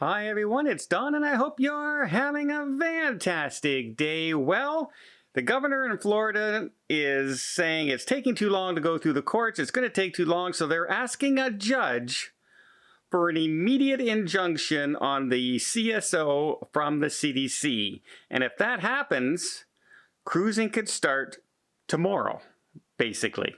Hi everyone, it's Don and I hope you're having a fantastic day. Well, the governor in Florida is saying it's taking too long to go through the courts. It's going to take too long, so they're asking a judge for an immediate injunction on the CSO from the CDC. And if that happens, cruising could start tomorrow, basically.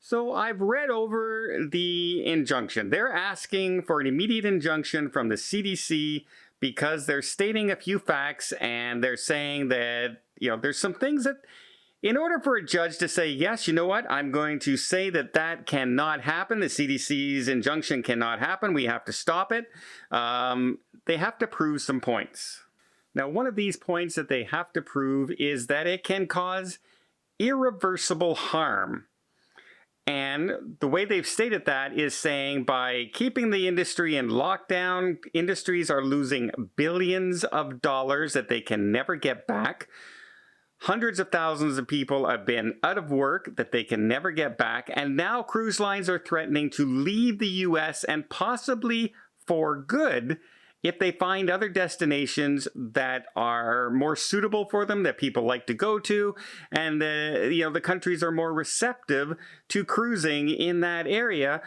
So I've read over the injunction. They're asking for an immediate injunction from the CDC because they're stating a few facts and they're saying that, there's some things that in order for a judge to say, yes, you know what, I'm going to say that that cannot happen. The CDC's injunction cannot happen. We have to stop it. They have to prove some points. Now, one of these points that they have to prove is that it can cause irreversible harm. And the way they've stated that is saying by keeping the industry in lockdown, industries are losing billions of dollars that they can never get back. Hundreds of thousands of people have been out of work that they can never get back. And now cruise lines are threatening to leave the U.S. and possibly for good if they find other destinations that are more suitable for them, that people like to go to, and the countries are more receptive to cruising in that area,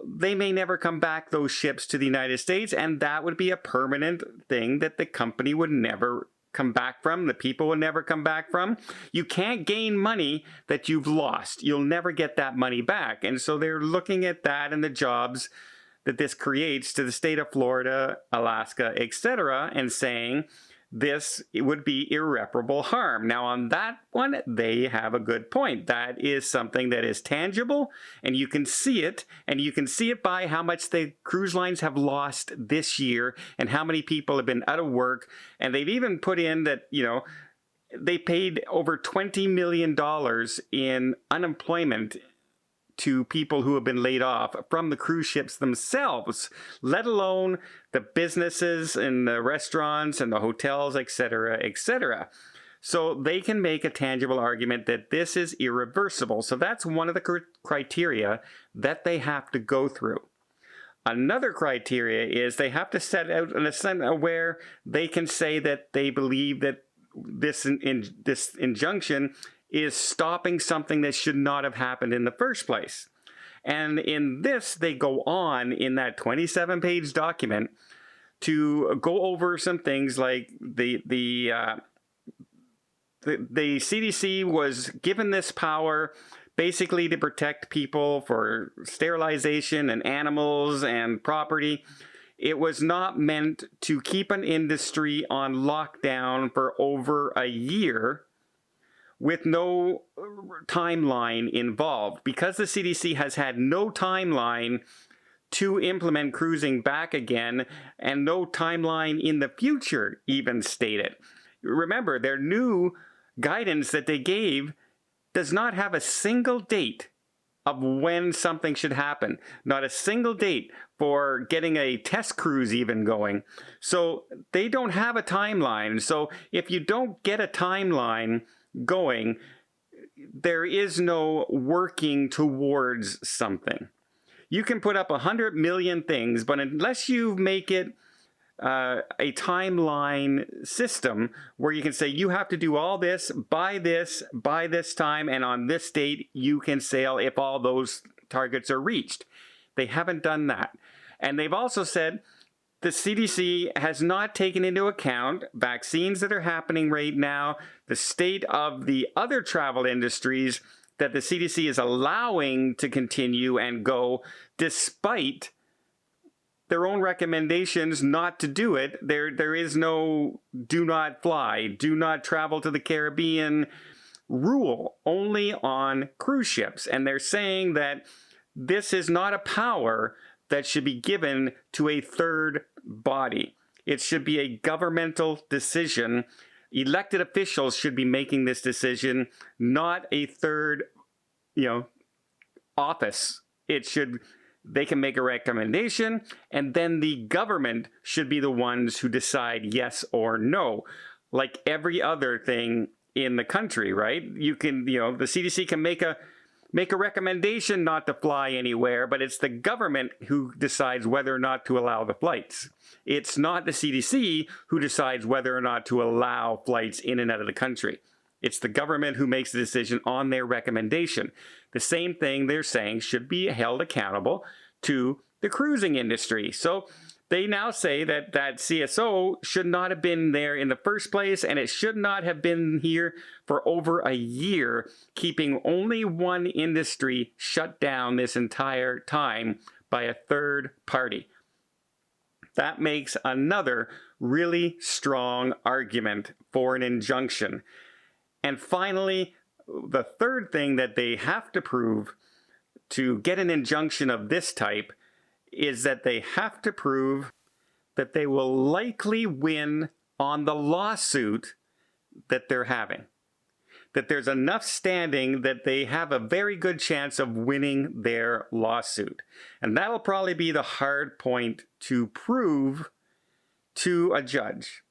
they may never come back, those ships, to the United States, and that would be a permanent thing that the company would never come back from, the people would never come back from. You can't gain money that you've lost. You'll never get that money back. And so they're looking at that and the jobs that this creates to the state of Florida, Alaska, etc., and saying it would be irreparable harm. Now, on that one, they have a good point. That is something that is tangible, and you can see it, by how much the cruise lines have lost this year and how many people have been out of work. And they've even put in that, they paid over $20 million in unemployment to people who have been laid off from the cruise ships themselves, let alone the businesses and the restaurants and the hotels, etc., etc. So they can make a tangible argument that this is irreversible. So that's one of the criteria that they have to go through. Another criteria is they have to set out an assent where they can say that they believe that this injunction is stopping something that should not have happened in the first place. And in this, they go on in that 27-page document to go over some things like the CDC was given this power basically to protect people for sterilization and animals and property. It was not meant to keep an industry on lockdown for over a year with no timeline involved. Because the CDC has had no timeline to implement cruising back again and no timeline in the future even stated. Remember, their new guidance that they gave does not have a single date of when something should happen. Not a single date for getting a test cruise even going. So they don't have a timeline. So if you don't get a timeline going, there is no working towards something. You can put up 100 million things, but unless you make it a timeline system where you can say you have to do all this by this time, and on this date you can sail if all those targets are reached. They haven't done that. And they've also said the CDC has not taken into account vaccines that are happening right now, the state of the other travel industries that the CDC is allowing to continue and go despite their own recommendations not to do it. There is no do not fly, do not travel to the Caribbean rule, only on cruise ships. And they're saying that this is not a power that should be given to a third body. It should be a governmental decision. Elected officials should be making this decision, not a third, office. They can make a recommendation, and then the government should be the ones who decide yes or no. like every other thing in the country, right? You can, the CDC can make a recommendation not to fly anywhere, but it's the government who decides whether or not to allow the flights. It's not the CDC who decides whether or not to allow flights in and out of the country. It's the government who makes the decision on their recommendation. The same thing they're saying should be held accountable to the cruising industry. So they now say that CSO should not have been there in the first place, and it should not have been here for over a year, keeping only one industry shut down this entire time by a third party. That makes another really strong argument for an injunction. And finally, the third thing that they have to prove to get an injunction of this type is that they have to prove that they will likely win on the lawsuit that they're having. That there's enough standing that they have a very good chance of winning their lawsuit. And that'll probably be the hard point to prove to a judge.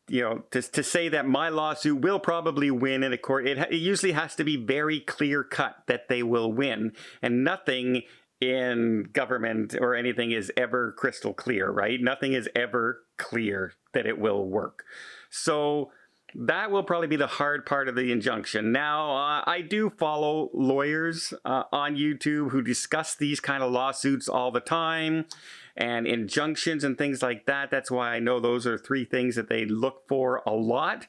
To say that my lawsuit will probably win in a court, it usually has to be very clear cut that they will win. And nothing in government or anything is ever crystal clear, right? Nothing is ever clear that it will work. So that will probably be the hard part of the injunction. Now, I do follow lawyers on YouTube who discuss these kind of lawsuits all the time and injunctions and things like that. That's why I know those are three things that they look for a lot.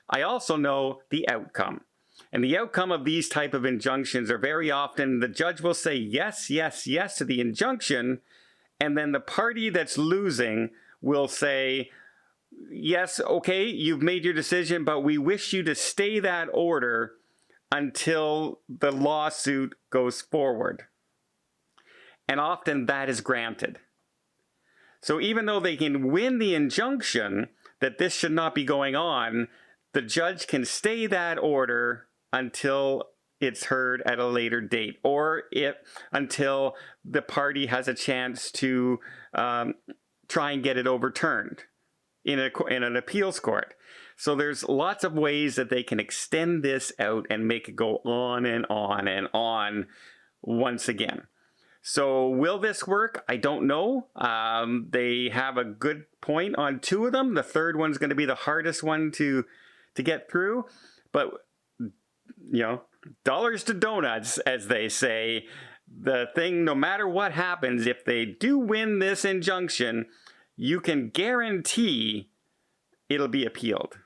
I also know the outcome. And the outcome of these type of injunctions are very often the judge will say yes, yes, yes to the injunction, and then the party that's losing will say, yes, okay, you've made your decision, but we wish you to stay that order until the lawsuit goes forward. And often that is granted. So even though they can win the injunction that this should not be going on, the judge can stay that order until it's heard at a later date, or until the party has a chance to try and get it overturned in an appeals court. So there's lots of ways that they can extend this out and make it go on and on and on once again. So will this work? I don't know. They have a good point on two of them. The third one's going to be the hardest one to get through. But dollars to donuts, as they say. The thing, no matter what happens, if they do win this injunction, you can guarantee it'll be appealed.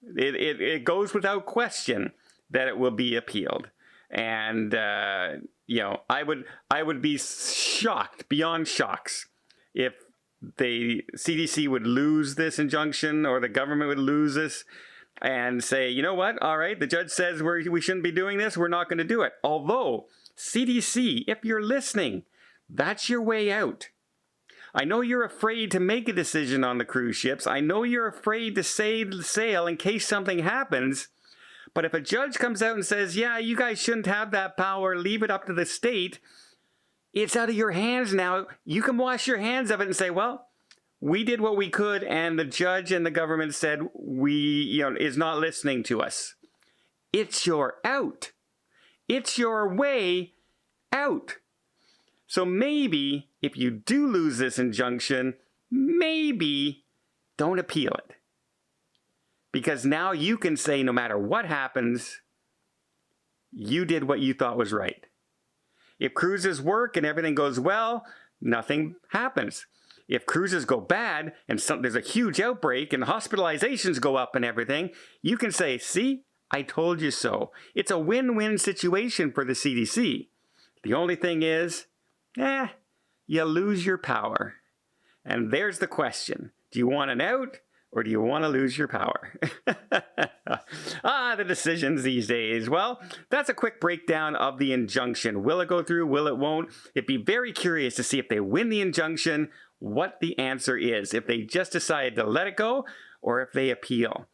It goes without question that it will be appealed. And, I would be shocked, beyond shocks, if the CDC would lose this injunction or the government would lose this and say, you know what, all right, the judge says we shouldn't be doing this, we're not going to do it. Although, CDC, if you're listening, that's your way out. I know you're afraid to make a decision on the cruise ships. I know you're afraid to sail in case something happens. But if a judge comes out and says, yeah, you guys shouldn't have that power, leave it up to the state, it's out of your hands now. You can wash your hands of it and say, well, we did what we could, and the judge and the government said is not listening to us. It's your out. It's your way out. So maybe if you do lose this injunction, maybe don't appeal it. Because now you can say no matter what happens, you did what you thought was right. If cruises work and everything goes well, nothing happens. If cruises go bad and there's a huge outbreak and hospitalizations go up and everything, you can say, see, I told you so. It's a win-win situation for the CDC. The only thing is, you lose your power. And there's the question. Do you want an out or do you want to lose your power? The decisions these days. Well, that's a quick breakdown of the injunction. Will it go through? Will it won't? It'd be very curious to see if they win the injunction, what the answer is. If they just decide to let it go or if they appeal.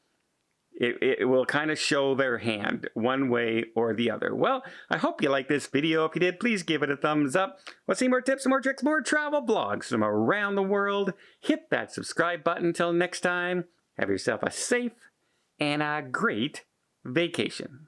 It will kind of show their hand one way or the other. Well, I hope you liked this video. If you did, please give it a thumbs up. Want to see more tips, more tricks, more travel blogs from around the world? Hit that subscribe button. Until next time, Have yourself a safe and a great vacation.